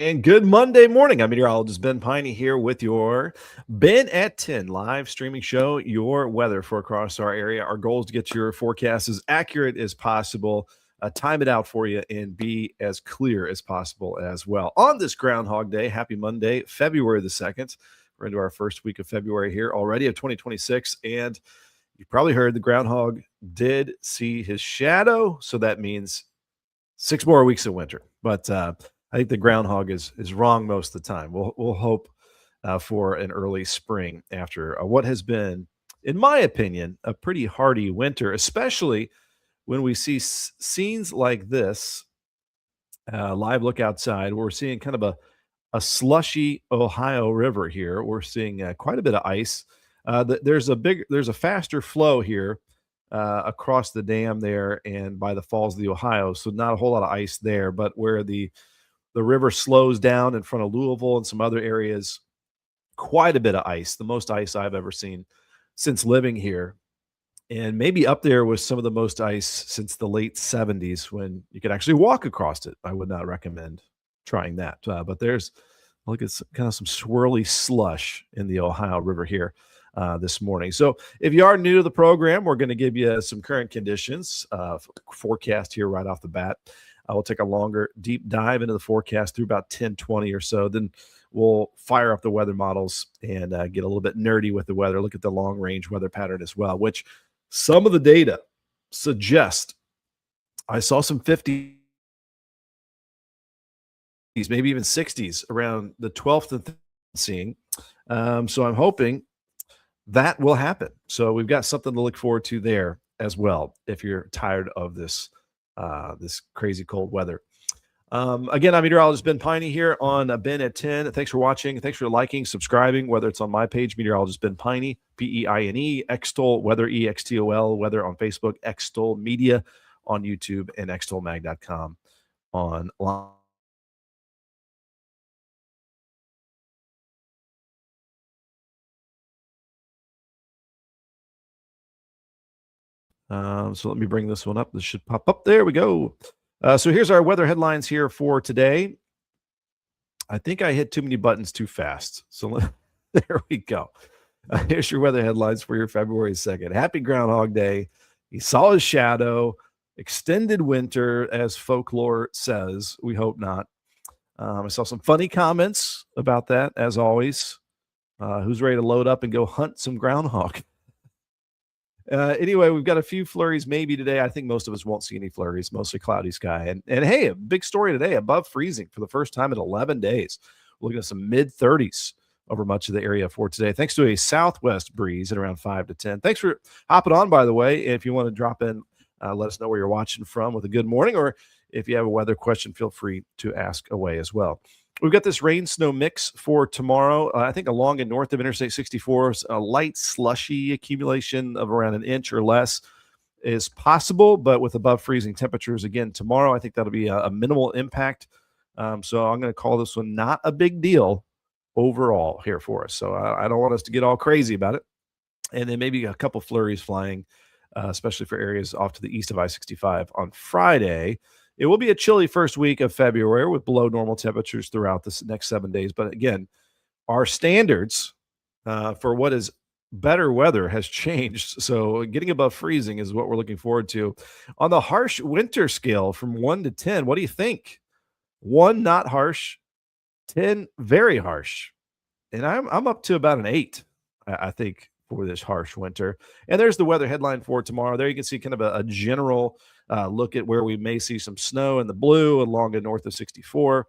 And good Monday morning. I'm meteorologist Ben Peine here with your Ben at 10 live streaming show, your weather for across our area. Our goal is to get your forecast as accurate as possible, time it out for you, and be as clear as possible as well. On this Groundhog Day, happy Monday, February the 2nd. We're into our first week of February here already of 2026. And you probably heard the groundhog did see his shadow. So that means 6 more weeks of winter. But I think the groundhog is wrong most of the time. We'll hope for an early spring after what has been, in my opinion, a pretty hardy winter, especially when we see scenes like this. Live look outside. We're seeing kind of a slushy Ohio River here. We're seeing quite a bit of ice. There's a faster flow here across the dam there and by the falls of the Ohio, so not a whole lot of ice there. But where the river slows down in front of Louisville and some other areas, quite a bit of ice. The most ice I've ever seen since living here, and maybe up there with some of the most ice since the late 70s when you could actually walk across it. I would not recommend trying that. But there's look at kind of some swirly slush in the Ohio River here this morning. So if you are new to the program, we're going to give you some current conditions forecast here right off the bat. We'll take a longer deep dive into the forecast through about 10:20 or so. Then we'll fire up the weather models and get a little bit nerdy with the weather. Look at the long range weather pattern as well, which some of the data suggest. I saw some 50s, maybe even 60s around the 12th and seeing. So I'm hoping that will happen. So we've got something to look forward to there as well. If you're tired of this crazy cold weather. Again, I'm meteorologist Ben Peine here on Ben at 10. Thanks for watching. Thanks for liking, subscribing, whether it's on my page, meteorologist Ben Peine, Peine, Xtol, weather, EXTOL, weather on Facebook, Xtol Media on YouTube, and xtolmag.com online. So let me bring this one up. This should pop up. There we go. So here's our weather headlines here for today. I think I hit too many buttons too fast. So there we go. Here's your weather headlines for your February 2nd. Happy Groundhog Day. He saw his shadow. Extended winter, as folklore says. We hope not. I saw some funny comments about that, as always. Who's ready to load up and go hunt some groundhog? Anyway, we've got a few flurries maybe today. I think most of us won't see any flurries, mostly cloudy sky. And hey, a big story today, above freezing for the first time in 11 days. We're looking at some mid 30s over much of the area for today, thanks to a southwest breeze at around 5 to 10. Thanks for hopping on, by the way. If you want to drop in, let us know where you're watching from with a good morning, or if you have a weather question, feel free to ask away as well. We've got this rain snow mix for tomorrow. I think along and north of Interstate 64, a light slushy accumulation of around an inch or less is possible, but with above freezing temperatures again tomorrow, I think that'll be a minimal impact. So I'm going to call this one not a big deal overall here for us. So I don't want us to get all crazy about it. And then maybe a couple flurries flying, especially for areas off to the east of I-65 on Friday. It will be a chilly first week of February with below normal temperatures throughout the next 7 days. But again, our standards for what is better weather has changed. So getting above freezing is what we're looking forward to. On the harsh winter scale from 1 to 10, what do you think? 1, not harsh. 10, very harsh. And I'm up to about an 8, I think, for this harsh winter. And there's the weather headline for tomorrow. There you can see kind of a general look at where we may see some snow in the blue along and north of 64.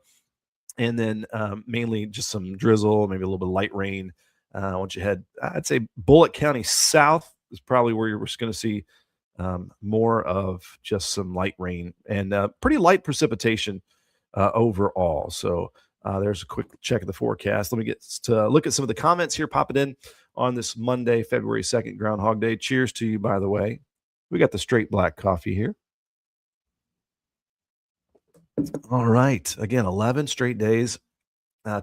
And then mainly just some drizzle, maybe a little bit of light rain. Once you head, I'd say Bullitt County south is probably where you're going to see more of just some light rain and pretty light precipitation overall. So there's a quick check of the forecast. Let me get to look at some of the comments here popping in on this Monday, February 2nd, Groundhog Day. Cheers to you, by the way. We got the straight black coffee here. All right. Again, 11 straight days.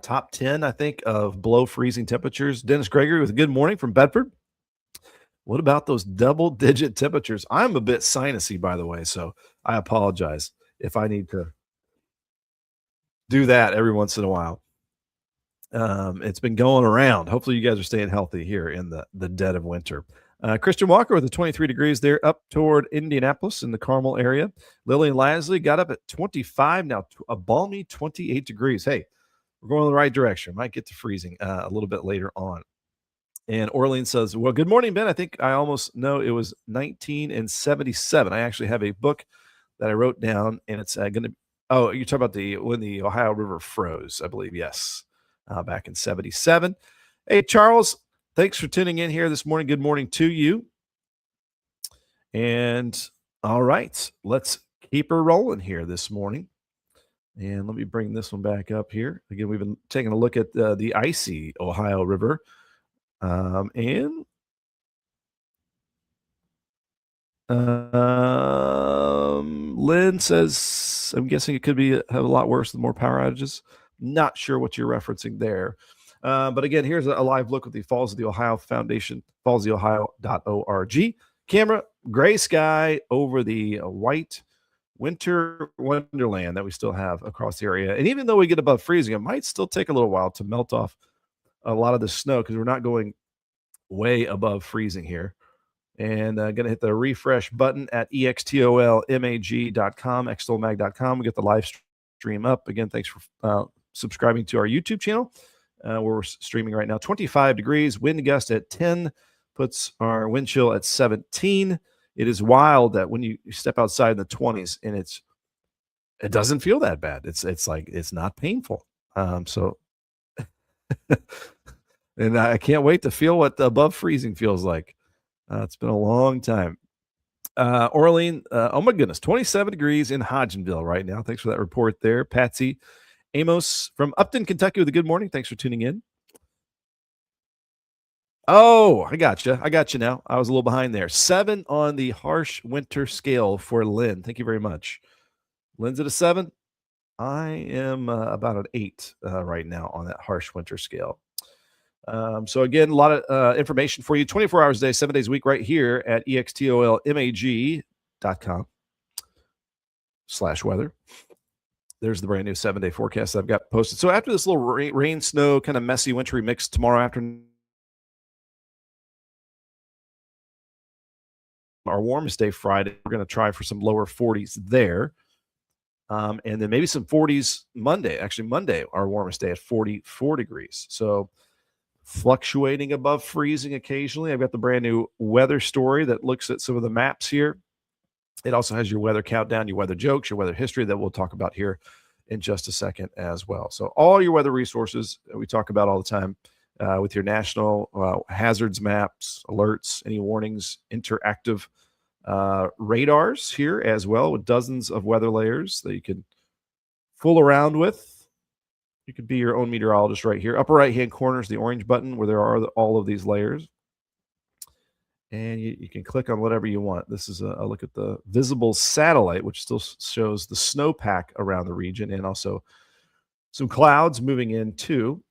Top 10, I think, of below freezing temperatures. Dennis Gregory with a good morning from Bedford. What about those double-digit temperatures? I'm a bit sinusy, by the way, so I apologize if I need to. do that every once in a while. It's been going around. Hopefully, you guys are staying healthy here in the dead of winter. Christian Walker with the 23 degrees there up toward Indianapolis in the Carmel area. Lillian Lasley got up at 25, now a balmy 28 degrees. Hey, we're going in the right direction. Might get to freezing a little bit later on. And Orleans says, well, good morning, Ben. I think I almost know it was 1977. I actually have a book that I wrote down, and it's going to, oh, you're talking about when the Ohio River froze, I believe. Yes, back in 77. Hey, Charles, thanks for tuning in here this morning. Good morning to you. And all right, let's keep her rolling here this morning. And let me bring this one back up here. Again, we've been taking a look at the icy Ohio River. And Lynn says, I'm guessing it could have a lot worse with more power outages. Not sure what you're referencing there. But again, here's a live look at the Falls of the Ohio Foundation, fallsoftheohio.org. Camera, gray sky over the white winter wonderland that we still have across the area. And even though we get above freezing, it might still take a little while to melt off a lot of the snow because we're not going way above freezing here. And going to hit the refresh button at extolmag.com, extolmag.com. We get the live stream up. Again, thanks for subscribing to our YouTube channel. Where we're streaming right now. 25 degrees, wind gust at 10, puts our wind chill at 17. It is wild that when you step outside in the 20s and it doesn't feel that bad. It's like it's not painful. So and I can't wait to feel what above freezing feels like. It's been a long time. Orlean, oh my goodness, 27 degrees in Hodgenville right now. Thanks for that report there. Patsy Amos from Upton, Kentucky with a good morning. Thanks for tuning in. Oh, I got you now. I was a little behind there. 7 on the harsh winter scale for Lynn. Thank you very much. Lynn's at a 7. I am about an 8 right now on that harsh winter scale. So again, a lot of information for you 24 hours a day, 7 days a week right here at extolmag.com/weather. There's the brand new 7-day forecast I've got posted. So after this little rain, snow, kind of messy, wintry mix tomorrow afternoon, our warmest day Friday, we're going to try for some lower 40s there. And then maybe some 40s Monday. Actually, Monday, our warmest day at 44 degrees. So fluctuating above freezing occasionally. I've got the brand new weather story that looks at some of the maps here. It also has your weather countdown, your weather jokes, your weather history that we'll talk about here in just a second as well. So all your weather resources that we talk about all the time with your national hazards maps, alerts, any warnings, interactive radars here as well with dozens of weather layers that you can fool around with. You could be your own meteorologist right here. Upper right-hand corner is the orange button where there are all of these layers. And you can click on whatever you want. This is a look at the visible satellite, which still shows the snowpack around the region and also some clouds moving in too.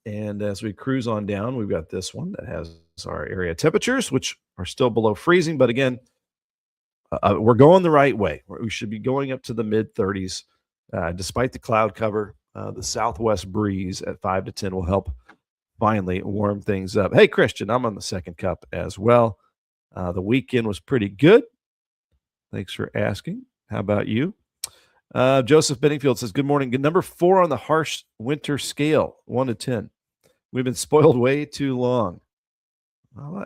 And as we cruise on down, we've got this one that has our area temperatures, which are still below freezing. But again, we're going the right way. We should be going up to the mid-30s despite the cloud cover. The southwest breeze at 5 to 10 will help finally warm things up. Hey, Christian, I'm on the second cup as well. The weekend was pretty good. Thanks for asking. How about you? Joseph Benningfield says, good morning. Good number 4 on the harsh winter scale, 1 to 10. We've been spoiled way too long. All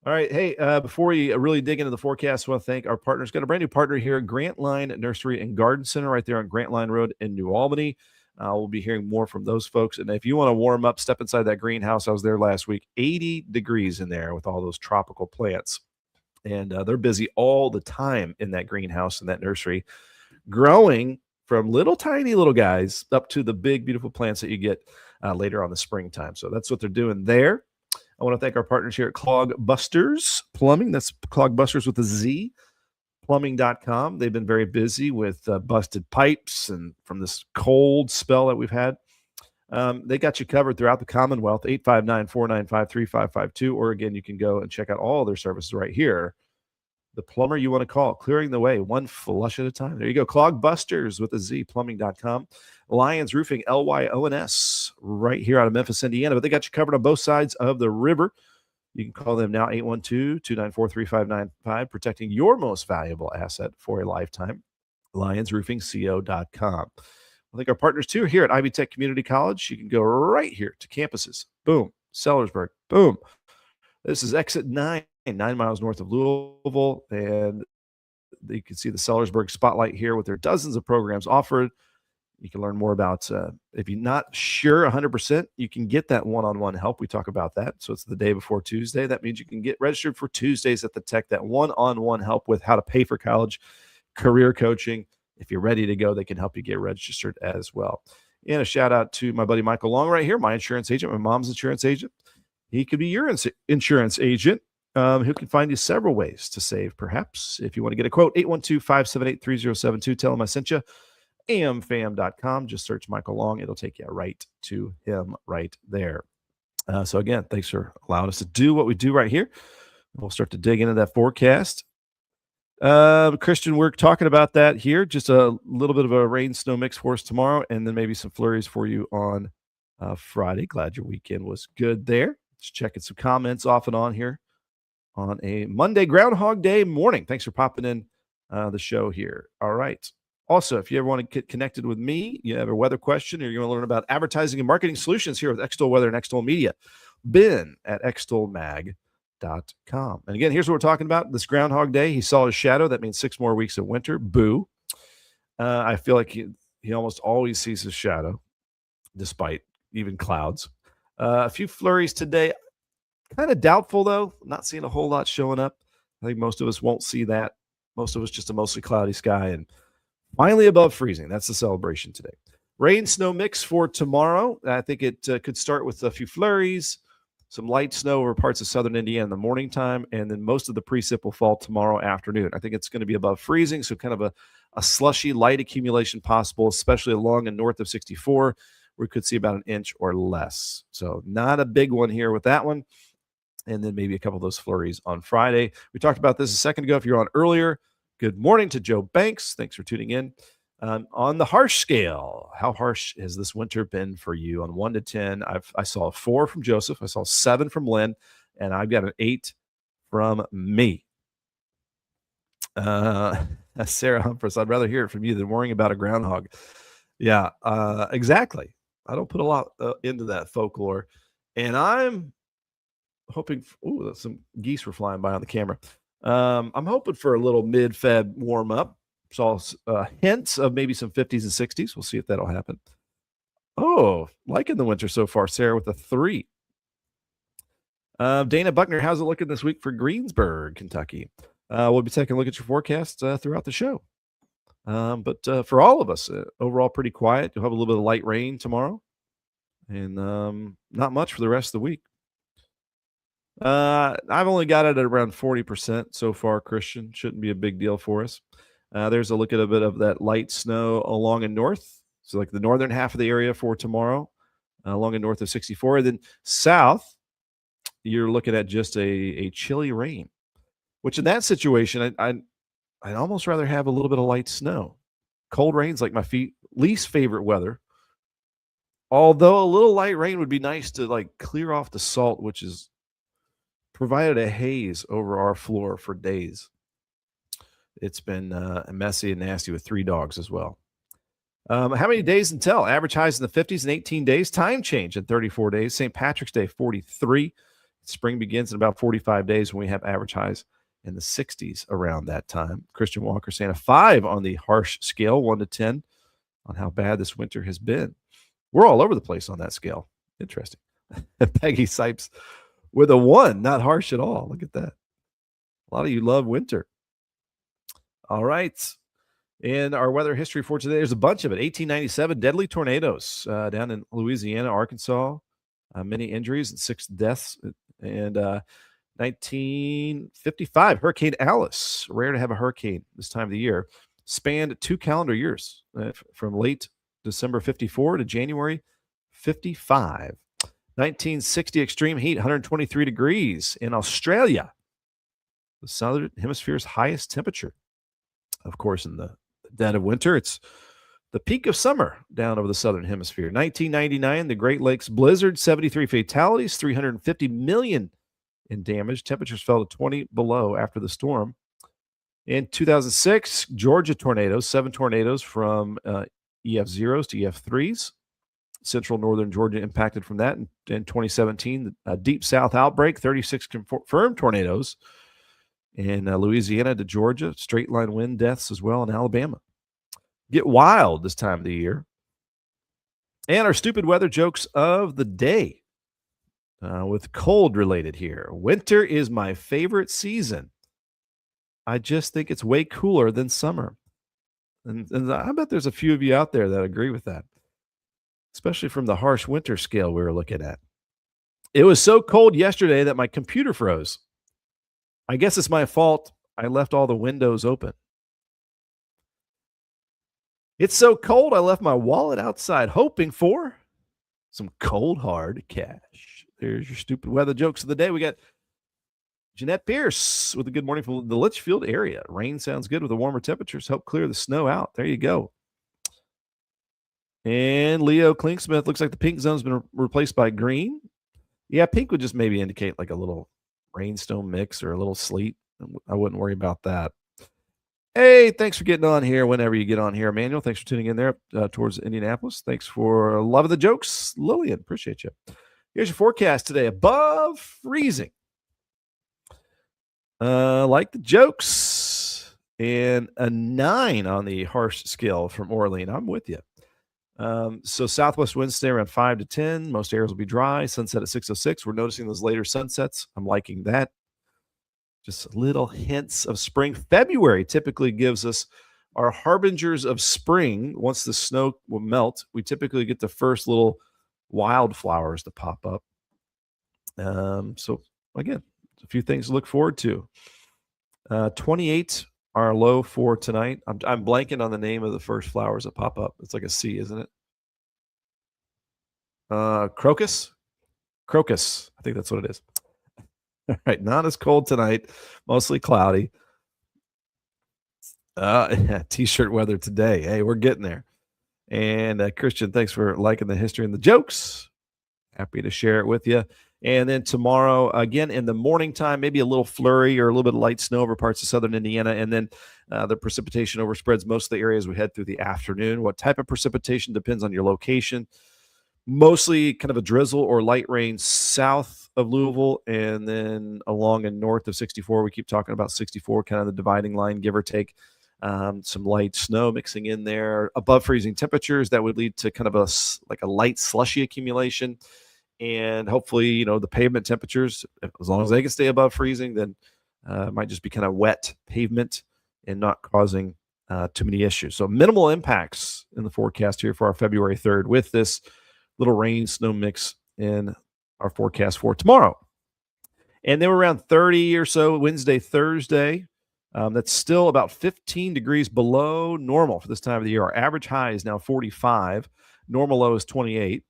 right. Hey, before we really dig into the forecast, I want to thank our partners. Got a brand new partner here, Grantline Nursery and Garden Center right there on Grantline Road in New Albany. We'll be hearing more from those folks. And if you want to warm up, step inside that greenhouse. I was there last week, 80 degrees in there with all those tropical plants. And they're busy all the time in that greenhouse and that nursery, growing from little tiny little guys up to the big, beautiful plants that you get later on the springtime. So that's what they're doing there. I want to thank our partners here at Clogbusters Plumbing. That's Clogbusters with a Z. Plumbing.com. They've been very busy with busted pipes and from this cold spell that we've had. They got you covered throughout the Commonwealth, 859-495-3552. Or again, you can go and check out all their services right here. the plumber you want to call, clearing the way one flush at a time. There you go. Clogbusters with a Z, plumbing.com. Lyons Roofing, Lyons, right here out of Memphis, Indiana. But they got you covered on both sides of the river. You can call them now, 812-294-3595, protecting your most valuable asset for a lifetime. LyonsRoofingCO.com. I think our partners, too, here at Ivy Tech Community College. You can go right here to campuses. Boom. Sellersburg. Boom. This is exit 9 miles north of Louisville. And you can see the Sellersburg spotlight here with their dozens of programs offered. You can learn more about, if you're not sure 100%, you can get that one-on-one help. We talk about that. So it's the day before Tuesday. That means you can get registered for Tuesdays at the Tech, that one-on-one help with how to pay for college, career coaching. If you're ready to go, they can help you get registered as well. And a shout out to my buddy Michael Long right here, my insurance agent, my mom's insurance agent. He could be your insurance agent. Who can find you several ways to save, perhaps. If you want to get a quote, 812-578-3072. Tell him I sent you. amfam.com. Just search Michael Long. It'll take you right to him right there. So again, thanks for allowing us to do what we do right here. We'll start to dig into that forecast. Christian, we're talking about that here. Just a little bit of a rain snow mix for us tomorrow, and then maybe some flurries for you on Friday. Glad your weekend was good there. Just checking some comments off and on here on a Monday Groundhog Day morning. Thanks for popping in the show here. All right. Also, if you ever want to get connected with me, you have a weather question, or you want to learn about advertising and marketing solutions here with Xtol Weather and Xtol Media, Ben at xtolmag.com. And again, here's what we're talking about. This Groundhog Day, he saw his shadow. That means 6 more weeks of winter. Boo. I feel like he almost always sees his shadow, despite even clouds. A few flurries today. Kind of doubtful, though. Not seeing a whole lot showing up. I think most of us won't see that. Most of us just a mostly cloudy sky and finally above freezing. That's the celebration today. Rain snow mix for tomorrow. I think it could start with a few flurries, some light snow over parts of southern Indiana in the morning time, and then most of the precip will fall tomorrow afternoon. I think it's going to be above freezing, so kind of a slushy light accumulation possible, especially along and north of 64, where we could see about an inch or less. So not a big one here with that one. And then maybe a couple of those flurries on Friday. We talked about this a second ago. If you're on earlier, good morning to Joe Banks. Thanks for tuning in. On the harsh scale, how harsh has this winter been for you on 1 to 10? I saw a 4 from Joseph. I saw 7 from Lynn, and I've got an 8 from me. Sarah Humphreys, I'd rather hear it from you than worrying about a groundhog. Yeah, exactly. I don't put a lot into that folklore, and I'm hoping some geese were flying by on the camera. I'm hoping for a little mid-Feb warm-up. Saw hints of maybe some 50s and 60s. We'll see if that'll happen. Oh, liking the winter so far, Sarah, with a 3. Dana Buckner, how's it looking this week for Greensburg, Kentucky? We'll be taking a look at your forecast throughout the show. But for all of us, overall pretty quiet. You'll have a little bit of light rain tomorrow, and not much for the rest of the week. I've only got it at around 40% so far, Christian. Shouldn't be a big deal for us. There's a look at a bit of that light snow along in north. So like the northern half of the area for tomorrow, along in north of 64. And then south, you're looking at just a chilly rain, which in that situation, I'd almost rather have a little bit of light snow. Cold rain's like my least favorite weather. Although a little light rain would be nice to like clear off the salt, which is provided a haze over our floor for days. It's been messy and nasty with 3 dogs as well. How many days until? Average highs in the 50s in 18 days. Time change in 34 days. St. Patrick's Day, 43. Spring begins in about 45 days when we have average highs in the 60s around that time. Christian Walker saying a 5 on the harsh scale, 1 to 10, on how bad this winter has been. We're all over the place on that scale. Interesting. Peggy Sipes with a 1, not harsh at all. Look at that. A lot of you love winter. All right. In our weather history for today, there's a bunch of it. 1897, deadly tornadoes down in Louisiana, Arkansas. Many injuries and 6 deaths. And 1955, Hurricane Alice, rare to have a hurricane this time of the year, spanned 2 calendar years from late December 54 to January 55. 1960, extreme heat, 123 degrees in Australia. the southern hemisphere's highest temperature. Of course, in the dead of winter, it's the peak of summer down over the southern hemisphere. 1999, the Great Lakes blizzard, 73 fatalities, 350 million in damage. Temperatures fell to 20 below after the storm. In 2006, Georgia tornadoes, 7 tornadoes from EF0s to EF3s. Central northern Georgia impacted from that. In 2017, a deep south outbreak, 36 confirmed tornadoes in Louisiana to Georgia, straight line wind deaths as well in Alabama. Get wild this time of the year. And our stupid weather jokes of the day with cold related here. Winter is my favorite season. I just think it's way cooler than summer. And I bet there's a few of you out there that agree with that, especially from the harsh winter scale we were looking at. It was so cold yesterday that my computer froze. I guess it's my fault. I left all the windows open. It's so cold, I left my wallet outside hoping for some cold, hard cash. There's your stupid weather jokes of the day. We got Jeanette Pierce with a good morning from the Litchfield area. Rain sounds good with the warmer temperatures. Help clear the snow out. There you go. And Leo Klinksmith, looks like the pink zone's been replaced by green. Yeah, pink would just maybe indicate like a little rainstorm mix or a little sleet. I wouldn't worry about that. Hey, thanks for getting on here whenever you get on here. Emmanuel, thanks for tuning in there towards Indianapolis. Thanks for loving the jokes. Lillian, appreciate you. Here's your forecast today. Above freezing. Like the jokes. And a 9 on the harsh scale from Orlean. I'm with you. So southwest winds stay around 5 to 10. Most areas will be dry. Sunset at 6:06. We're noticing those later sunsets. I'm liking that. Just little hints of spring. February typically gives us our harbingers of spring. Once the snow will melt, we typically get the first little wildflowers to pop up. So again, a few things to look forward to. 28 our low for tonight. I'm blanking on the name of the first flowers that pop up. It's like a C, isn't it? Crocus. I think that's what it is. All right, not as cold tonight, mostly cloudy. T-shirt weather today. Hey, we're getting there. And Christian, thanks for liking the history and the jokes. Happy to share it with you. And then tomorrow, again, in the morning time, maybe a little flurry or a little bit of light snow over parts of southern Indiana. And then the precipitation overspreads most of the areas we head through the afternoon. What type of precipitation depends on your location. Mostly kind of a drizzle or light rain south of Louisville, and then along and north of 64. We keep talking about 64, kind of the dividing line, give or take. Some light snow mixing in there. Above freezing temperatures, that would lead to kind of a light slushy accumulation. And hopefully, the pavement temperatures, as long as they can stay above freezing, then it might just be kind of wet pavement and not causing too many issues. So minimal impacts in the forecast here for our February 3rd with this little rain snow mix in our forecast for tomorrow. And then we're around 30 or so Wednesday, Thursday. That's still about 15 degrees below normal for this time of the year. Our average high is now 45. Normal low is 28.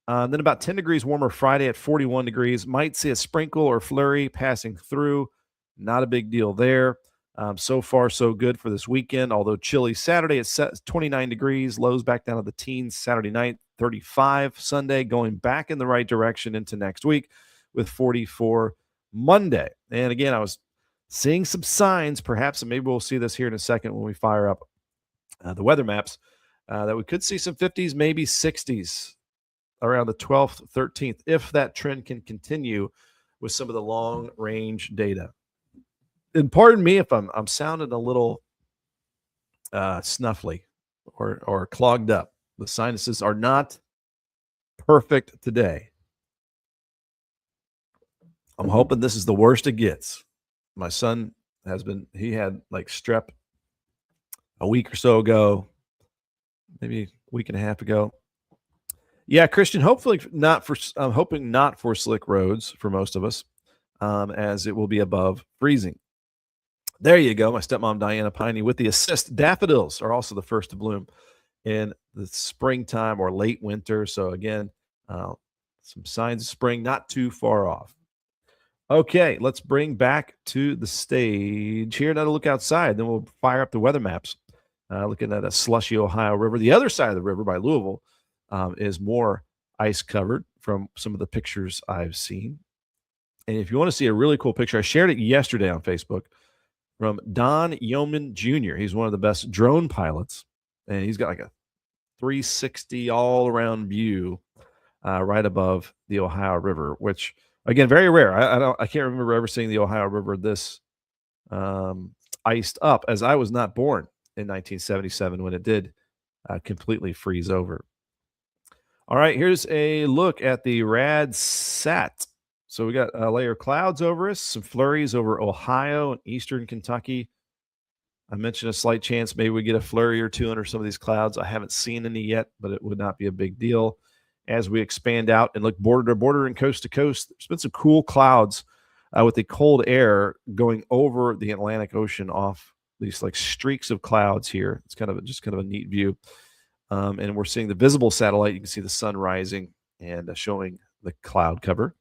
Then about 10 degrees warmer Friday at 41 degrees. Might see a sprinkle or flurry passing through. Not a big deal there. So far, so good for this weekend, although chilly Saturday at 29 degrees. Lows back down to the teens Saturday night, 35 Sunday, going back in the right direction into next week with 44 Monday. And again, I was seeing some signs, perhaps, and maybe we'll see this here in a second when we fire up the weather maps, that we could see some 50s, maybe 60s around the 12th, 13th, if that trend can continue with some of the long-range data. And pardon me if I'm sounding a little snuffly or clogged up. The sinuses are not perfect today. I'm hoping this is the worst it gets. My son he had like strep a week or so ago, maybe a week and a half ago. Yeah, Christian, I'm hoping not for slick roads for most of us, as it will be above freezing. There you go. My stepmom, Diana Peine, with the assist. Daffodils are also the first to bloom in the springtime or late winter. So again, some signs of spring not too far off. Okay, let's bring back to the stage here. Another look outside. Then we'll fire up the weather maps. Looking at a slushy Ohio River. The other side of the river by Louisville is more ice covered from some of the pictures I've seen. And if you want to see a really cool picture, I shared it yesterday on Facebook from Don Yeoman Jr. He's one of the best drone pilots, and he's got like a 360 all around view right above the Ohio River, which again, very rare. I can't remember ever seeing the Ohio River this iced up, as I was not born in 1977 when it did completely freeze over. All right, here's a look at the rad sat. So we got a layer of clouds over us, some flurries over Ohio and eastern Kentucky. I mentioned a slight chance maybe we get a flurry or two under some of these clouds. I haven't seen any yet, but it would not be a big deal. As we expand out and look border to border and coast to coast, there's been some cool clouds with the cold air going over the Atlantic Ocean off these like streaks of clouds here. It's kind of a neat view. And we're seeing the visible satellite. You can see the sun rising and showing the cloud cover.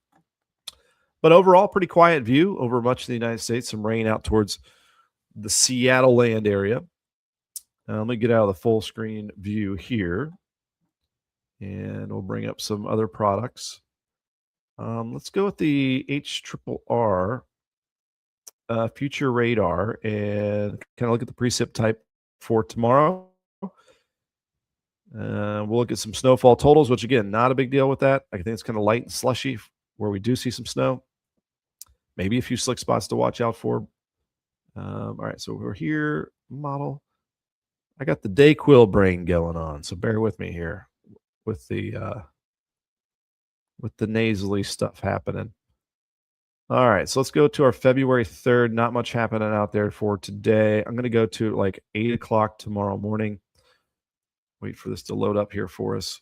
But overall, pretty quiet view over much of the United States. Some rain out towards the Seattle land area. Let me get out of the full screen view here. And we'll bring up some other products. Let's go with the HRRR future radar and kind of look at the precip type for tomorrow. We'll look at some snowfall totals, which again, not a big deal with that. I think it's kind of light and slushy where we do see some snow. Maybe a few slick spots to watch out for. All right, so we're here, model. I got the Dayquil brain going on, so bear with me here with the nasally stuff happening. All right, so let's go to our February 3rd. Not much happening out there for today. I'm going to go to like 8 o'clock tomorrow morning. Wait for this to load up here for us.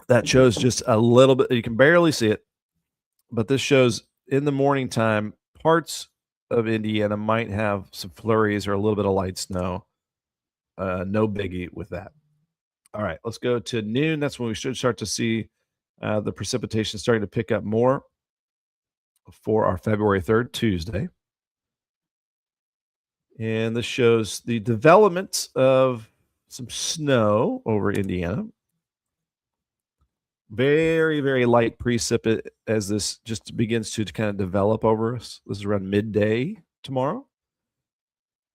That shows just a little bit. You can barely see it, but this shows in the morning time, parts of Indiana might have some flurries or a little bit of light snow. No biggie with that. All right, let's go to noon. That's when we should start to see the precipitation starting to pick up more for our February 3rd, Tuesday. And this shows the development of some snow over Indiana. Very, very light precip as this just begins to kind of develop over us. This is around midday tomorrow.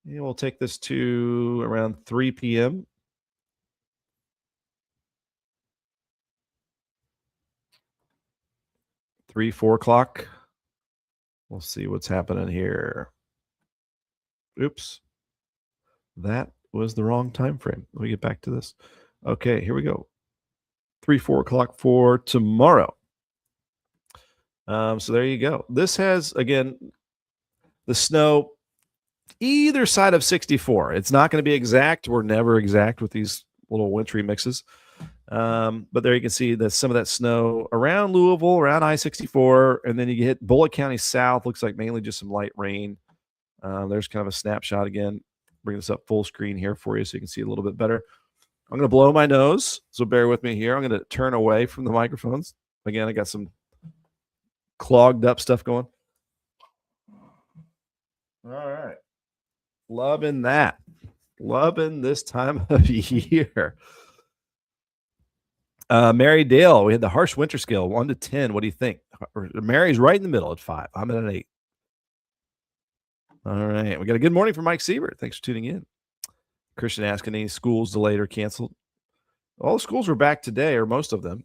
And we'll take this to around 3 p.m. 3, 4 o'clock. We'll see what's happening here. Oops. That was the wrong time frame. Let me get back to this. Okay, here we go. 3, 4 o'clock for tomorrow. So there you go. This has, again, the snow either side of 64. It's not going to be exact. We're never exact with these little wintry mixes. But there you can see that some of that snow around Louisville, around I-64, and then you hit Bullitt County south. Looks like mainly just some light rain. There's kind of a snapshot again. Bring this up full screen here for you so you can see a little bit better. I'm going to blow my nose, so bear with me here. I'm going to turn away from the microphones. Again, I got some clogged up stuff going. All right. Loving that. Loving this time of year. Mary Dale, we had the harsh winter scale, 1 to 10. What do you think? Mary's right in the middle at 5. I'm at an 8. All right. We got a good morning from Mike Siebert. Thanks for tuning in. Christian asking, any schools delayed or canceled? All the schools were back today, or most of them.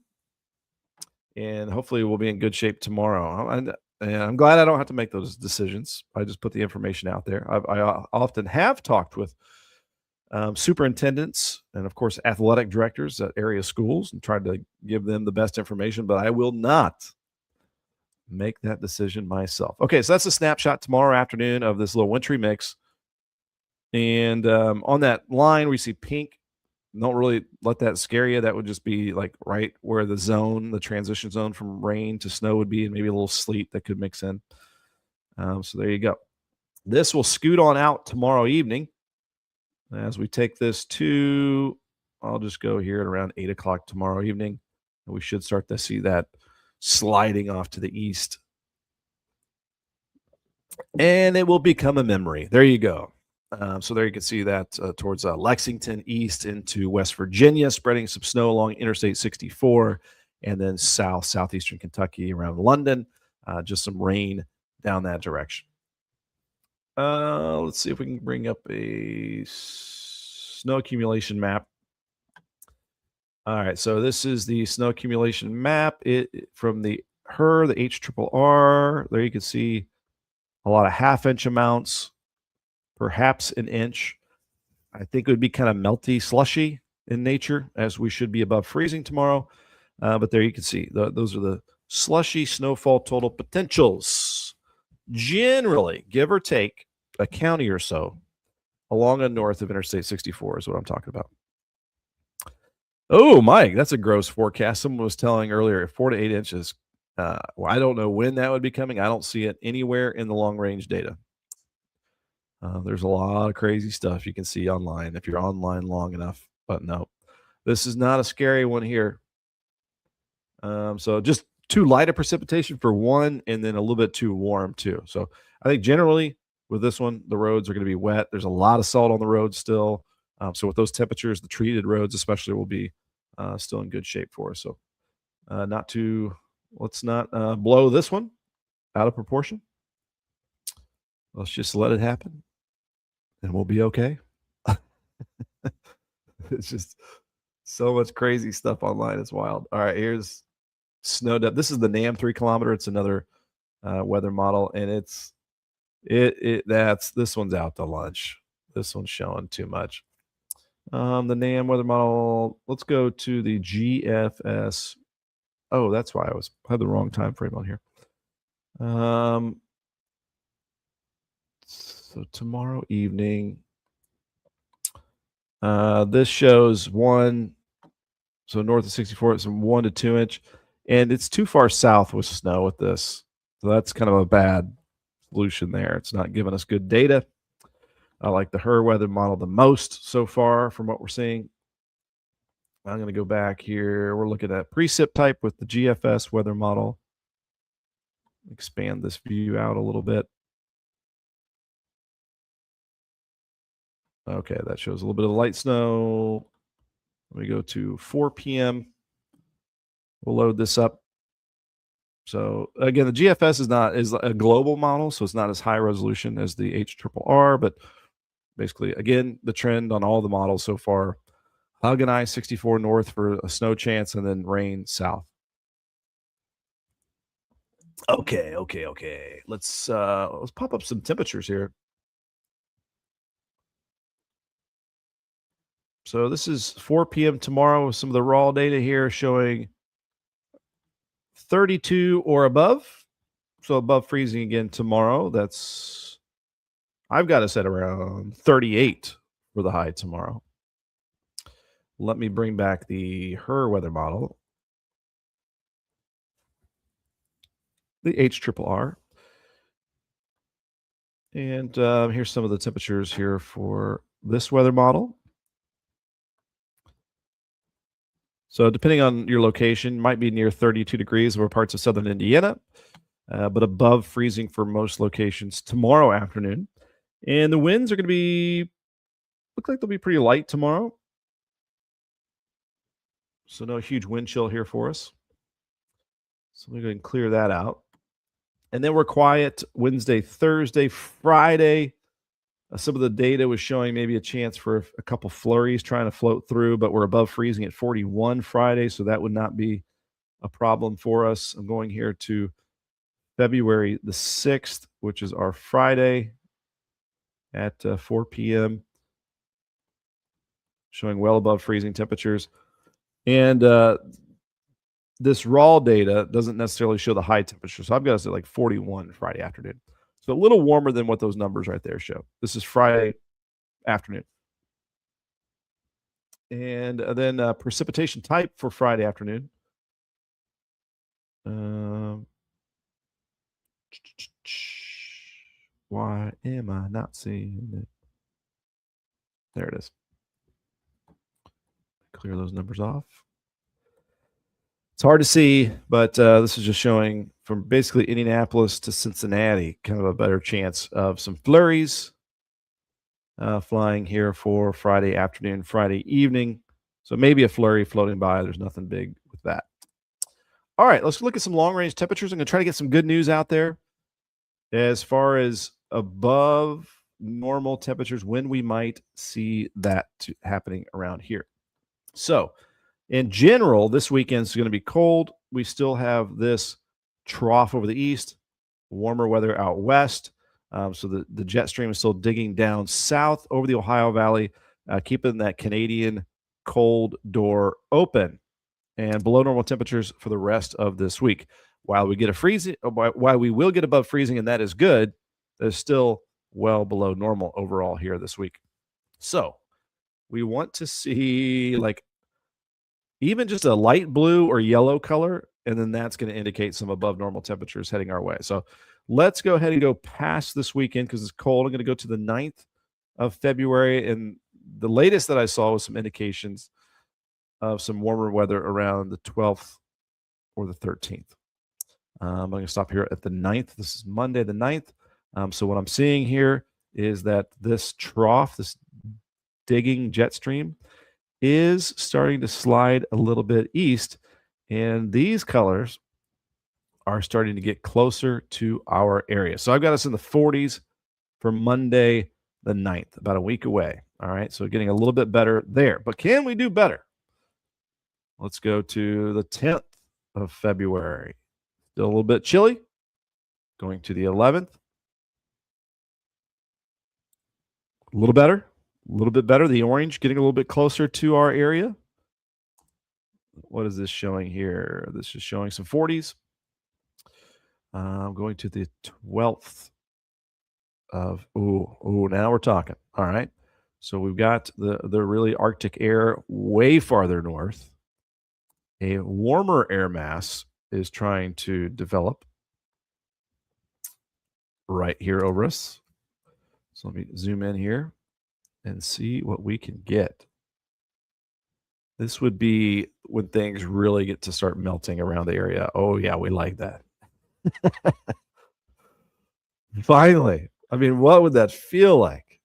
And hopefully we'll be in good shape tomorrow. And I'm glad I don't have to make those decisions. I just put the information out there. I often have talked with superintendents and, of course, athletic directors at area schools and tried to give them the best information, but I will not make that decision myself. Okay, so that's a snapshot tomorrow afternoon of this little wintry mix. And on that line, we see pink. Don't really let that scare you. That would just be like right where the transition zone from rain to snow would be, and maybe a little sleet that could mix in. So there you go. This will scoot on out tomorrow evening. As we take this to, I'll just go here at around 8 o'clock tomorrow evening. And we should start to see that sliding off to the east. And it will become a memory. There you go. So there you can see that towards Lexington east into West Virginia, spreading some snow along Interstate 64, and then southeastern Kentucky around London. Just some rain down that direction. Let's see if we can bring up a snow accumulation map. All right, so this is the snow accumulation map. From the HRRR. There you can see a lot of half-inch amounts, perhaps an inch. I think it would be kind of melty, slushy in nature, as we should be above freezing tomorrow. But there you can see those are the slushy snowfall total potentials. Generally, give or take a county or so along and north of Interstate 64 is what I'm talking about. Oh, Mike, that's a gross forecast. Someone was telling earlier 4 to 8 inches. Well, I don't know when that would be coming. I don't see it anywhere in the long range data. There's a lot of crazy stuff you can see online if you're online long enough. But no, this is not a scary one here. So just too light of precipitation for one, and then a little bit too warm too. So I think generally with this one, the roads are going to be wet. There's a lot of salt on the road still. So with those temperatures, the treated roads especially will be still in good shape for us. So let's not blow this one out of proportion. Let's just let it happen and we'll be okay. It's just so much crazy stuff online. It's wild. All right, here's snow depth. This is the NAM 3 kilometer. It's another weather model, and this one's out to lunch. This one's showing too much. The NAM weather model. Let's go to the GFS. Oh, that's why I had the wrong time frame on here. So tomorrow evening, this shows so north of 64, it's 1 to 2 inch, and it's too far south with snow with this. So that's kind of a bad solution there. It's not giving us good data. I like the HRRR weather model the most so far from what we're seeing. I'm going to go back here. We're looking at precip type with the GFS weather model. Expand this view out a little bit. Okay, that shows a little bit of light snow. Let me go to 4 p.m. We'll load this up. So again, the GFS is a global model, so it's not as high resolution as the HRRR, but basically, again, the trend on all the models so far, Hug I 64 north for a snow chance, and then rain south. Okay. Let's pop up some temperatures here. So this is 4 p.m. tomorrow with some of the raw data here showing 32 or above. So above freezing again tomorrow. I've got us at around 38 for the high tomorrow. Let me bring back the HRRR weather model. The HRRR. And here's some of the temperatures here for this weather model. So depending on your location, might be near 32 degrees over parts of southern Indiana, but above freezing for most locations tomorrow afternoon. And the winds are going to look like they'll be pretty light tomorrow. So no huge wind chill here for us. So we're going to clear that out. And then we're quiet Wednesday, Thursday, Friday. Some of the data was showing maybe a chance for a couple flurries trying to float through, but we're above freezing at 41 Friday, so that would not be a problem for us. I'm going here to February the 6th, which is our Friday at 4 p.m., showing well above freezing temperatures. And this raw data doesn't necessarily show the high temperature, so I've got us at like 41 Friday afternoon. So a little warmer than what those numbers right there show. This is Friday afternoon. And then precipitation type for Friday afternoon. Why am I not seeing it? There it is. Clear those numbers off. It's hard to see, but this is just showing from basically Indianapolis to Cincinnati, kind of a better chance of some flurries flying here for Friday afternoon, Friday evening. So maybe a flurry floating by. There's nothing big with that. All right, let's look at some long range temperatures. I'm going to try to get some good news out there as far as above normal temperatures, when we might see that happening around here. So, in general, this weekend is going to be cold. We still have this trough over the east, warmer weather out west. So the jet stream is still digging down south over the Ohio Valley, keeping that Canadian cold door open, and below normal temperatures for the rest of this week. While we get a freezing, while we will get above freezing, and that is good, there's still well below normal overall here this week. So we want to see like even just a light blue or yellow color, and then that's going to indicate some above normal temperatures heading our way. So let's go ahead and go past this weekend because it's cold. I'm going to go to the 9th of February, and the latest that I saw was some indications of some warmer weather around the 12th or the 13th. I'm going to stop here at the 9th. This is Monday the 9th. So what I'm seeing here is that this trough, this digging jet stream, is starting to slide a little bit east, and these colors are starting to get closer to our area. So I've got us in the 40s for Monday the 9th, about a week away. All right, so getting a little bit better there. But can we do better? Let's go to the 10th of February. Still a little bit chilly. Going to the 11th. A little better. A little bit better. The orange getting a little bit closer to our area. What is this showing here? This is showing some 40s. I'm going to the 12th of, now we're talking. All right. So we've got the really Arctic air way farther north. A warmer air mass is trying to develop right here over us. So let me zoom in here and see what we can get. This would be when things really get to start melting around the area. Oh, yeah, we like that. Finally. I mean, what would that feel like?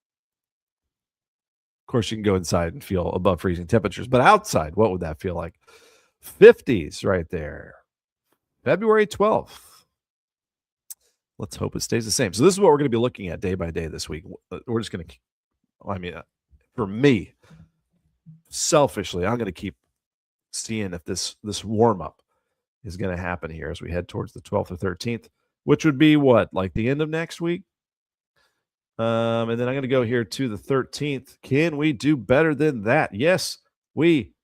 Of course, you can go inside and feel above freezing temperatures, but outside, what would that feel like? 50s right there. February 12th. Let's hope it stays the same. So this is what we're going to be looking at day by day this week. We're just going to, for me, selfishly, I'm going to keep seeing if this warm up is going to happen here as we head towards the 12th or 13th, which would be what, like the end of next week? And then I'm going to go here to the 13th. Can we do better than that? Yes, we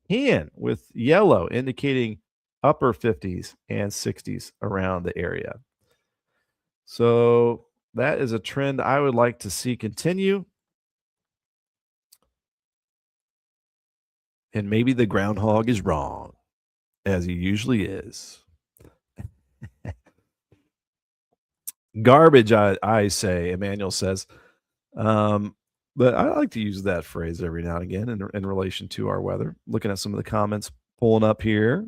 can, with yellow indicating upper 50s and 60s around the area. So that is a trend I would like to see continue. And maybe the groundhog is wrong, as he usually is. Garbage, I say, Emmanuel says. But I like to use that phrase every now and again in relation to our weather. Looking at some of the comments pulling up here.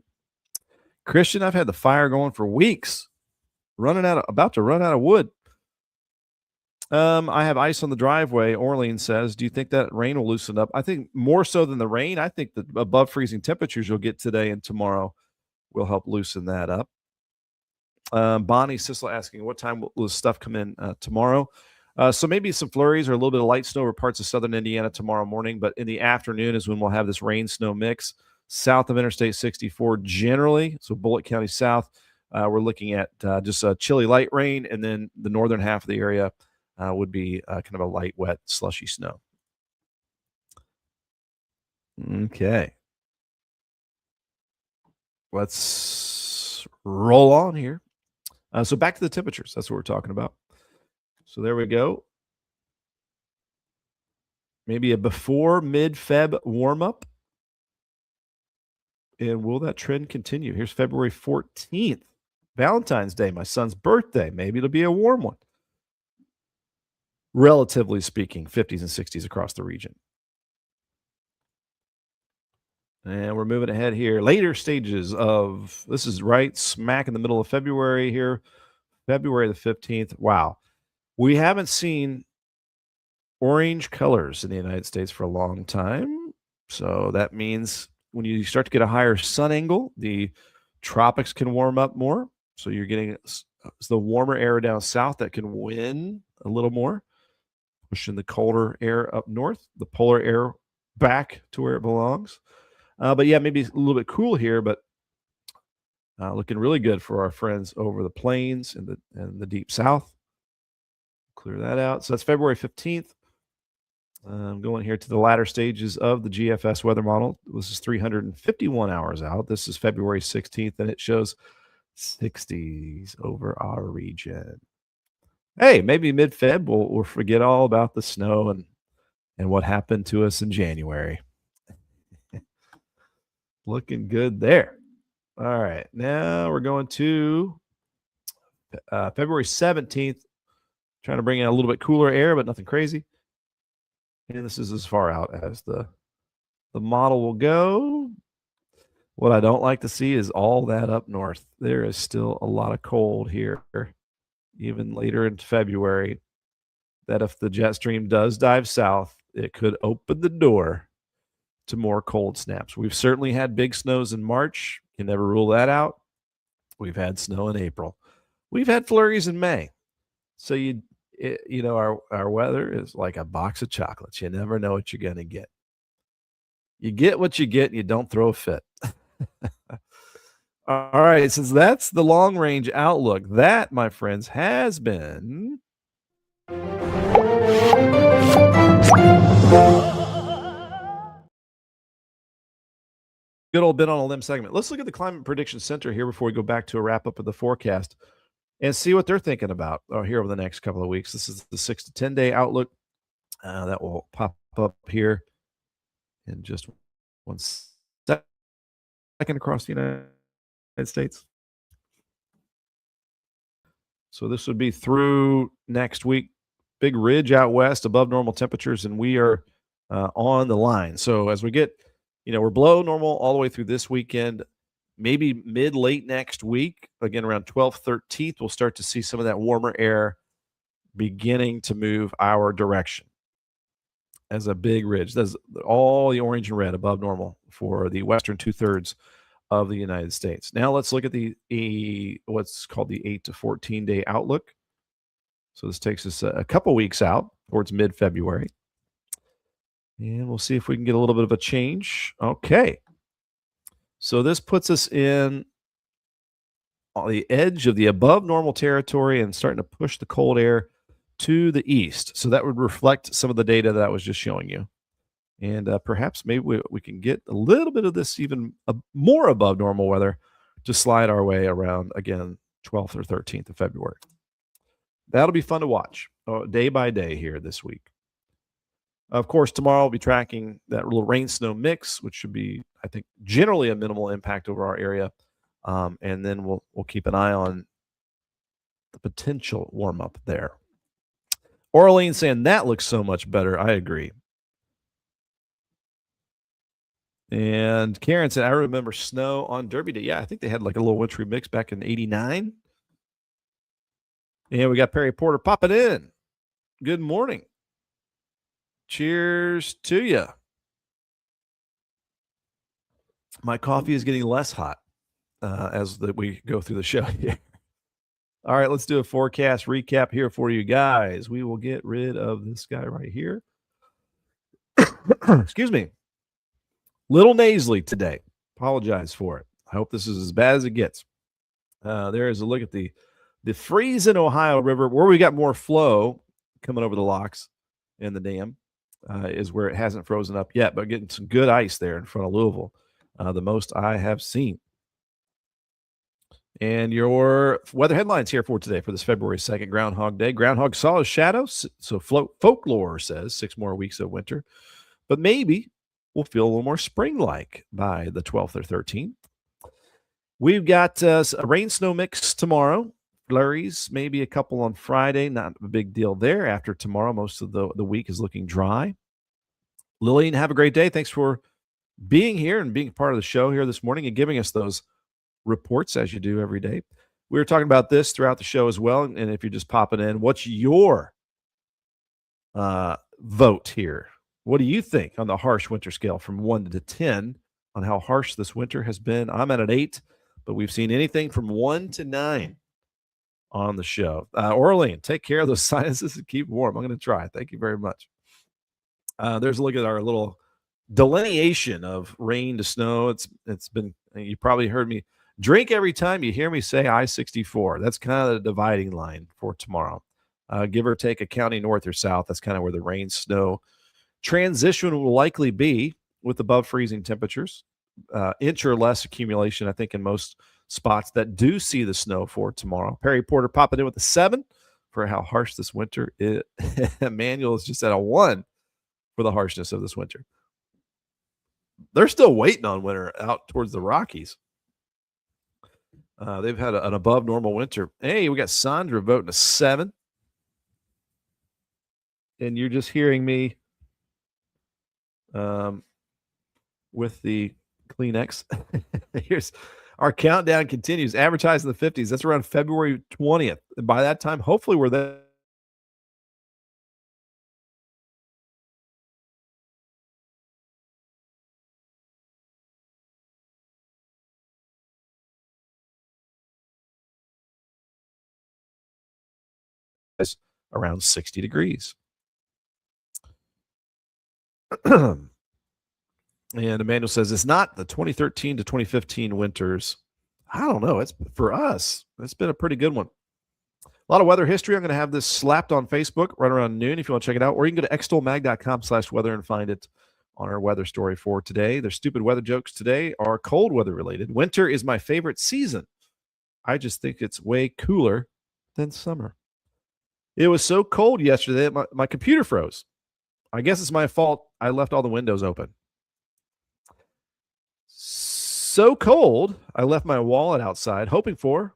Christian, I've had the fire going for weeks. About to run out of wood. I have ice on the driveway. Orlean says, do you think that rain will loosen up? I think more so than the rain. I think the above freezing temperatures you'll get today and tomorrow will help loosen that up. Bonnie Sissel asking, what time will this stuff come in tomorrow? So maybe some flurries or a little bit of light snow over parts of southern Indiana tomorrow morning, but in the afternoon is when we'll have this rain-snow mix south of Interstate 64 generally, so Bullitt County south. We're looking at just a chilly light rain, and then the northern half of the area would be kind of a light, wet, slushy snow. Okay. Let's roll on here. So back to the temperatures. That's what we're talking about. So there we go. Maybe a before mid-Feb warm-up. And will that trend continue? Here's February 14th, Valentine's Day, my son's birthday. Maybe it'll be a warm one. Relatively speaking, 50s and 60s across the region. And we're moving ahead here. Later stages of this is right smack in the middle of February here, February the 15th. Wow. We haven't seen orange colors in the United States for a long time. So that means when you start to get a higher sun angle, the tropics can warm up more. So you're getting the warmer air down south that can win a little more, pushing the colder air up north, the polar air back to where it belongs. But yeah, maybe a little bit cool here, but looking really good for our friends over the plains and the deep south. Clear that out. So that's February 15th. Going here to the latter stages of the GFS weather model. This is 351 hours out. This is February 16th, and it shows 60s over our region. Hey, maybe mid-Feb we'll forget all about the snow and what happened to us in January. Looking good there. All right, now we're going to February 17th. Trying to bring in a little bit cooler air, but nothing crazy. And this is as far out as the model will go. What I don't like to see is all that up north. There is still a lot of cold here, even later in February, that if the jet stream does dive south, it could open the door to more cold snaps. We've certainly had big snows in March. You never rule that out. We've had snow in April. We've had flurries in May. So our weather is like a box of chocolates. You never know what you're going to get. You get what you get, and you don't throw a fit. All right, since that's the long range outlook, that, my friends, has been good old bit on a limb segment. Let's look at the Climate Prediction Center here before we go back to a wrap up of the forecast and see what they're thinking about here over the next couple of weeks. This is the 6 to 10 day outlook that will pop up here in just 1 second across the United States. So this would be through next week. Big ridge out west above normal temperatures, and we are on the line. So as we get, we're below normal all the way through this weekend. Maybe late next week, again around 12th, 13th, we'll start to see some of that warmer air beginning to move our direction as a big ridge. That's all the orange and red above normal for the western 2/3 of the United States. Now let's look at what's called the 8 to 14 day outlook. So this takes us a couple weeks out towards mid-February. And we'll see if we can get a little bit of a change. Okay. So this puts us on the edge of the above normal territory and starting to push the cold air to the east. So that would reflect some of the data that I was just showing you. And perhaps maybe we can get a little bit of this even more above normal weather to slide our way around, again, 12th or 13th of February. That'll be fun to watch day by day here this week. Of course, tomorrow we'll be tracking that little rain-snow mix, which should be, I think, generally a minimal impact over our area. And then we'll keep an eye on the potential warm-up there. Orlean saying, that looks so much better. I agree. And Karen said, I remember snow on Derby Day. Yeah, I think they had like a little wintry mix back in 89. And we got Perry Porter popping in. Good morning. Cheers to you. My coffee is getting less hot as we go through the show here. All right, let's do a forecast recap here for you guys. We will get rid of this guy right here. Excuse me. Little nasally today. Apologize for it. I hope this is as bad as it gets. There is a look at the freeze in Ohio River, where we got more flow coming over the locks and the dam. Is where it hasn't frozen up yet, but getting some good ice there in front of Louisville, the most I have seen. And your weather headlines here for today, for this February 2nd, Groundhog Day. Groundhog saw his shadow, so folklore says 6 more weeks of winter, but maybe we'll feel a little more spring-like by the 12th or 13th. We've got a rain-snow mix tomorrow. Flurries, maybe a couple on Friday. Not a big deal there. After tomorrow, most of the week is looking dry. Lillian, have a great day. Thanks for being here and being part of the show here this morning and giving us those reports as you do every day. We were talking about this throughout the show as well. And if you're just popping in, what's your vote here? What do you think on the harsh winter scale from 1 to 10 on how harsh this winter has been? I'm at an 8, but we've seen anything from 1 to 9 on the show. Orlean, take care of those sinuses and keep warm. I'm going to try. Thank you very much. There's a look at our little delineation of rain to snow. It's been, you probably heard me drink every time you hear me say I-64. That's kind of the dividing line for tomorrow. Give or take a county north or south. That's kind of where the rain snow transition will likely be with above freezing temperatures. Inch or less accumulation, I think, in most spots that do see the snow for tomorrow. Perry Porter popping in with a 7 for how harsh this winter is. Emmanuel is just at a 1 for the harshness of this winter. They're still waiting on winter out towards the Rockies. They've had an above normal winter. Hey, we got Sandra voting a 7. And you're just hearing me with the Kleenex. Here's our countdown continues. Advertised in the 50s. That's around February 20th. And by that time, hopefully we're there. Around 60 degrees. And Emmanuel says it's not the 2013 to 2015 winters. I don't know. It's for us. It's been a pretty good one. A lot of weather history. I'm going to have this slapped on Facebook right around noon if you want to check it out. Or you can go to xtolmag.com/weather and find it on our weather story for today. Their stupid weather jokes today are cold weather related. Winter is my favorite season. I just think it's way cooler than summer. It was so cold yesterday that my computer froze. I guess it's my fault. I left all the windows open. So cold, I left my wallet outside, hoping for,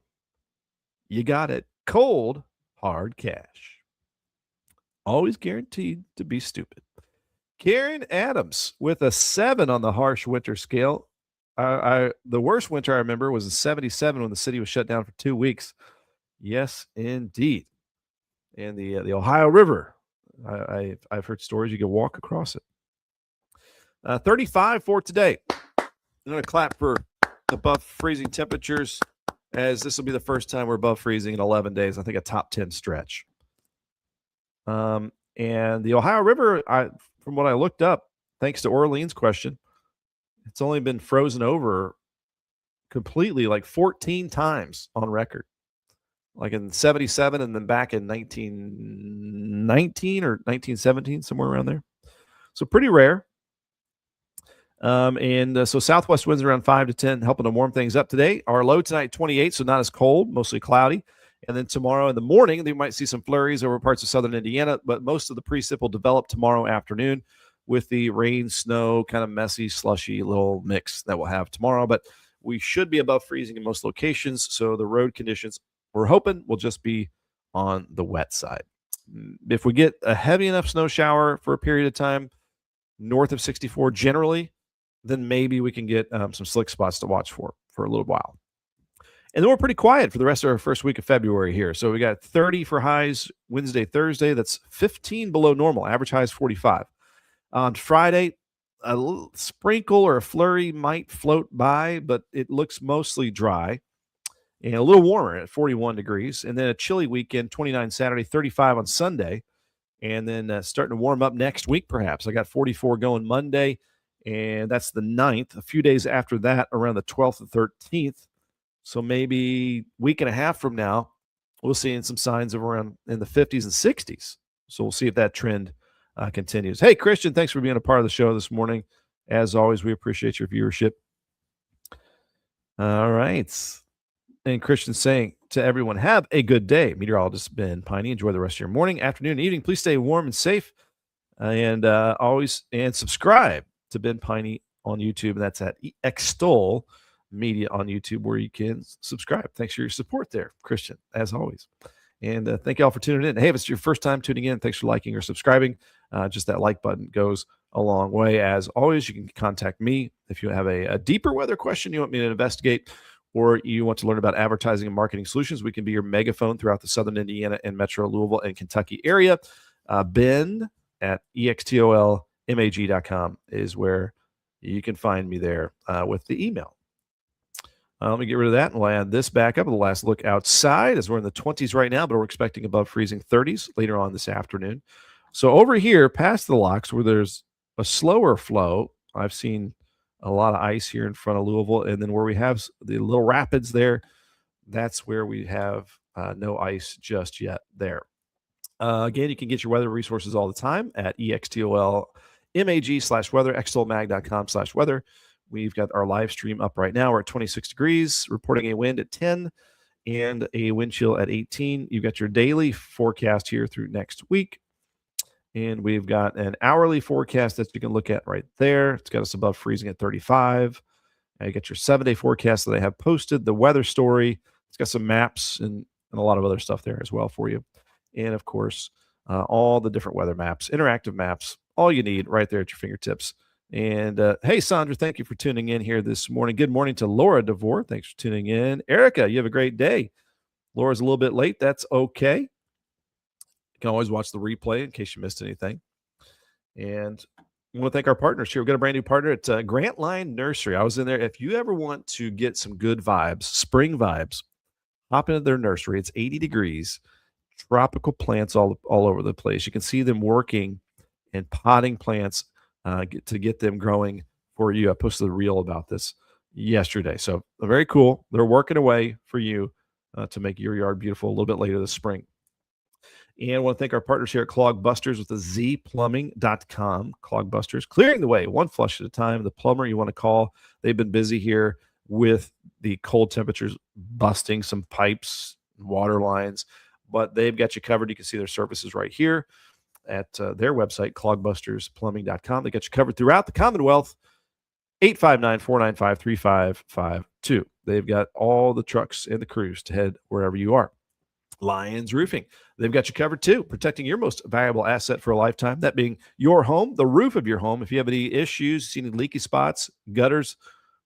you got it, cold, hard cash. Always guaranteed to be stupid. Karen Adams with a 7 on the harsh winter scale. The worst winter I remember was in 77 when the city was shut down for 2 weeks. Yes, indeed. And the Ohio River, I've heard stories you can walk across it. 35 for today. I'm going to clap for above freezing temperatures, as this will be the first time we're above freezing in 11 days. I think a top 10 stretch. And the Ohio River, from what I looked up, thanks to Orlean's question, it's only been frozen over completely like 14 times on record. Like in 77 and then back in 1919 or 1917, somewhere around there. So pretty rare. So southwest winds around 5 to 10, helping to warm things up today. Our low tonight, 28, so not as cold, mostly cloudy. And then tomorrow in the morning, they might see some flurries over parts of southern Indiana, but most of the precip will develop tomorrow afternoon with the rain, snow, kind of messy, slushy little mix that we'll have tomorrow. But we should be above freezing in most locations, so the road conditions, we're hoping, will just be on the wet side. If we get a heavy enough snow shower for a period of time north of 64 generally, then maybe we can get some slick spots to watch for a little while. And then we're pretty quiet for the rest of our first week of February here. So we got 30 for highs Wednesday, Thursday. That's 15 below normal. Average highs 45. On Friday, a little sprinkle or a flurry might float by, but it looks mostly dry and a little warmer at 41 degrees. And then a chilly weekend, 29 Saturday, 35 on Sunday. And then starting to warm up next week, perhaps. I got 44 going Monday, and that's the 9th. A few days after that, around the 12th and 13th. So maybe week and a half from now, we'll see some signs of around in the 50s and 60s. So we'll see if that trend continues. Hey, Christian, thanks for being a part of the show this morning. As always, we appreciate your viewership. All right. And Christian saying to everyone, have a good day. Meteorologist Ben Peine. Enjoy the rest of your morning, afternoon, and evening. Please stay warm and safe. And subscribe to Ben Peine on YouTube. And that's at Extol Media on YouTube, where you can subscribe. Thanks for your support there, Christian, as always. And thank you all for tuning in. Hey, if it's your first time tuning in, thanks for liking or subscribing. Just that like button goes a long way. As always, you can contact me if you have a deeper weather question you want me to investigate, or you want to learn about advertising and marketing solutions. We can be your megaphone throughout the southern Indiana and metro Louisville and Kentucky area. Ben at extolmag.com is where you can find me there with the email. Let me get rid of that, and we'll add this back up. The last look outside as we're in the 20s right now, but we're expecting above freezing 30s later on this afternoon. So over here past the locks where there's a slower flow, I've seen a lot of ice here in front of Louisville. And then where we have the little rapids there, that's where we have no ice just yet there. Again, you can get your weather resources all the time at extolmag/weather, extolmag.com/weather. We've got our live stream up right now. We're at 26 degrees, reporting a wind at 10 and a wind chill at 18. You've got your daily forecast here through next week. And we've got an hourly forecast that you can look at right there. It's got us above freezing at 35. You got your 7-day forecast that I have posted, the weather story. It's got some maps and a lot of other stuff there as well for you. And of course, all the different weather maps, interactive maps, all you need right there at your fingertips. And hey, Sandra, thank you for tuning in here this morning. Good morning to Laura DeVore. Thanks for tuning in. Erica, you have a great day. Laura's a little bit late. That's okay. You can always watch the replay in case you missed anything. And I want to thank our partners here. We've got a brand new partner at Grantline Nursery. I was in there. If you ever want to get some good vibes, spring vibes, hop into their nursery. It's 80 degrees, tropical plants all over the place. You can see them working and potting plants to get them growing for you. I posted a reel about this yesterday. So very cool. They're working away for you to make your yard beautiful a little bit later this spring. And I want to thank our partners here at Clogbusters with the zplumbing.com. Clogbusters, clearing the way, one flush at a time. The plumber you want to call, they've been busy here with the cold temperatures, busting some pipes, water lines, but they've got you covered. You can see their services right here at their website, clogbustersplumbing.com. They got you covered throughout the Commonwealth. 859-495-3552. They've got all the trucks and the crews to head wherever you are. Lions Roofing. They've got you covered too, protecting your most valuable asset for a lifetime, that being your home, the roof of your home. If you have any issues, see any leaky spots, gutters,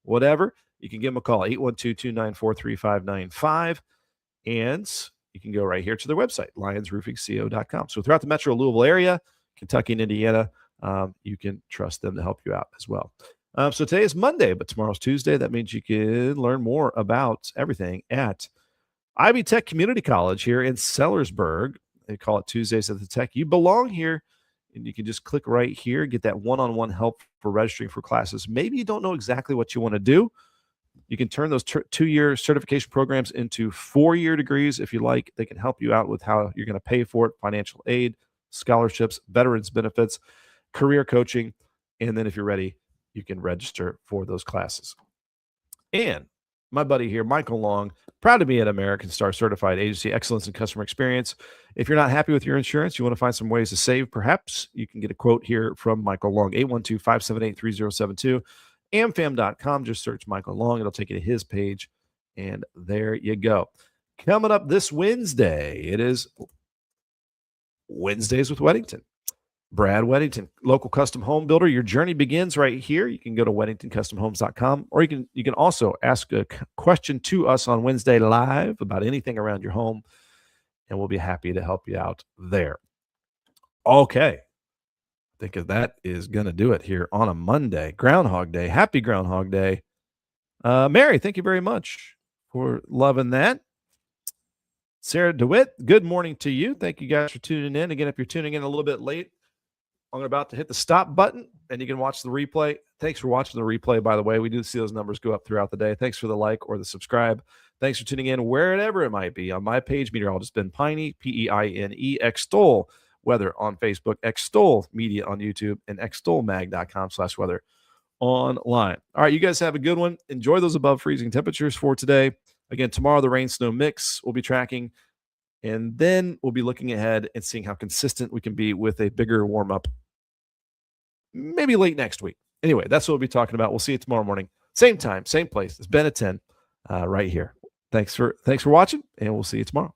whatever, you can give them a call, 812-294-3595. And you can go right here to their website, lionsroofingco.com. So throughout the metro Louisville area, Kentucky and Indiana, you can trust them to help you out as well. So today is Monday, but tomorrow's Tuesday. That means you can learn more about everything at Ivy Tech Community College here in Sellersburg. They call it Tuesdays at the Tech. You belong here, and you can just click right here, get that one-on-one help for registering for classes. Maybe you don't know exactly what you want to do. You can turn those 2-year certification programs into 4-year degrees if you like. They can help you out with how you're going to pay for it, financial aid, scholarships, veterans benefits, career coaching, and then if you're ready, you can register for those classes. And my buddy here, Michael Long, proud to be at American Star Certified Agency Excellence in Customer Experience. If you're not happy with your insurance, you want to find some ways to save, perhaps you can get a quote here from Michael Long, 812-578-3072. amfam.com. Just search Michael Long. It'll take you to his page, and there you go. Coming up this Wednesday, it is Wednesdays with Weddington. Brad Weddington, local custom home builder. Your journey begins right here. You can go to weddingtoncustomhomes.com, or you can also ask a question to us on Wednesday live about anything around your home, and we'll be happy to help you out there. Okay. I think that is going to do it here on a Monday. Groundhog Day. Happy Groundhog Day. Mary, thank you very much for loving that. Sarah DeWitt, good morning to you. Thank you guys for tuning in. Again, if you're tuning in a little bit late, I'm about to hit the stop button, and you can watch the replay. Thanks for watching the replay, by the way. We do see those numbers go up throughout the day. Thanks for the like or the subscribe. Thanks for tuning in wherever it might be. On my page, Meteorologist Ben Peine, Peine, Extol Weather on Facebook, Extol Media on YouTube, and extolmag.com/weather online. All right, you guys have a good one. Enjoy those above freezing temperatures for today. Again, tomorrow, the rain-snow mix we'll be tracking, and then we'll be looking ahead and seeing how consistent we can be with a bigger warm-up maybe late next week. Anyway, that's what we'll be talking about. We'll see you tomorrow morning. Same time, same place. It's Ben at 10 right here. Thanks for watching, and we'll see you tomorrow.